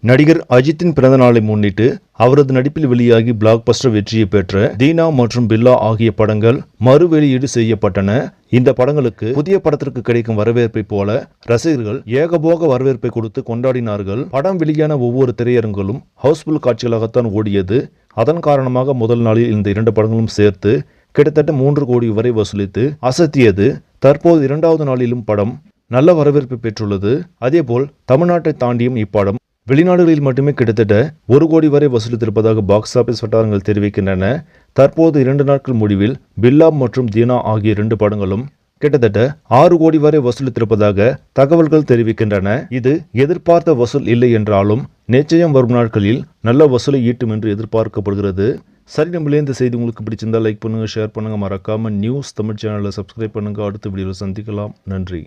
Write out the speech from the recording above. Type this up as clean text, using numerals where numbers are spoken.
நடிகர் அஜித்தின் பிறந்த நாளை முன்னிட்டு அவரது நடிப்பில் வெளியாகி பிளாக் பஸ்டர் வெற்றியை பெற்ற தீனா மற்றும் பில்லா ஆகிய படங்கள் மறு வெளியீடு செய்யப்பட்டன. இந்த படங்களுக்கு புதிய படத்திற்கு கிடைக்கும் வரவேற்பை போல ரசிகர்கள் ஏகபோக வரவேற்பை கொடுத்து கொண்டாடினார்கள். படம் வெளியான ஒவ்வொரு திரையரங்குகளும் ஹவுஸ்ஃபுல் காட்சிகளாகத்தான் ஓடியது. அதன் காரணமாக முதல் நாளில் இந்த 2 படங்களும் சேர்த்து கிட்டத்தட்ட 3 கோடி வரை வசூலித்து அசத்தியது. தற்போது 2வது நாளிலும் படம் நல்ல வரவேற்பை பெற்றுள்ளது. அதேபோல் தமிழ்நாட்டை தாண்டியும் இப்படம் வெளிநாடுகளில் மட்டுமே கிட்டத்தட்ட 1 கோடி வரை வசூலித்திருப்பதாக பாக்ஸ் ஆபீஸ் வட்டாரங்கள் தெரிவிக்கின்றன. தற்போது 2 நாட்கள் முடிவில் பில்லா மற்றும் தீனா ஆகிய 2 படங்களும் கிட்டத்தட்ட 6 கோடி வரை வசூலித்திருப்பதாக தகவல்கள் தெரிவிக்கின்றன. இது எதிர்பார்த்த வசூல் இல்லை என்றாலும் நிச்சயம் வரும் நாட்களில் நல்ல வசூலை ஈட்டும் என்று எதிர்பார்க்கப்படுகிறது. சரி, நம்மளே இந்த செய்தி உங்களுக்கு பிடிச்சிருந்தா லைக் பண்ணுங்க, ஷேர் பண்ணுங்க, மறக்காம நியூஸ் தமிழ் சேனலை சப்ஸ்கிரைப் பண்ணுங்க. அடுத்த வீடியோவில் சந்திக்கலாம். நன்றி.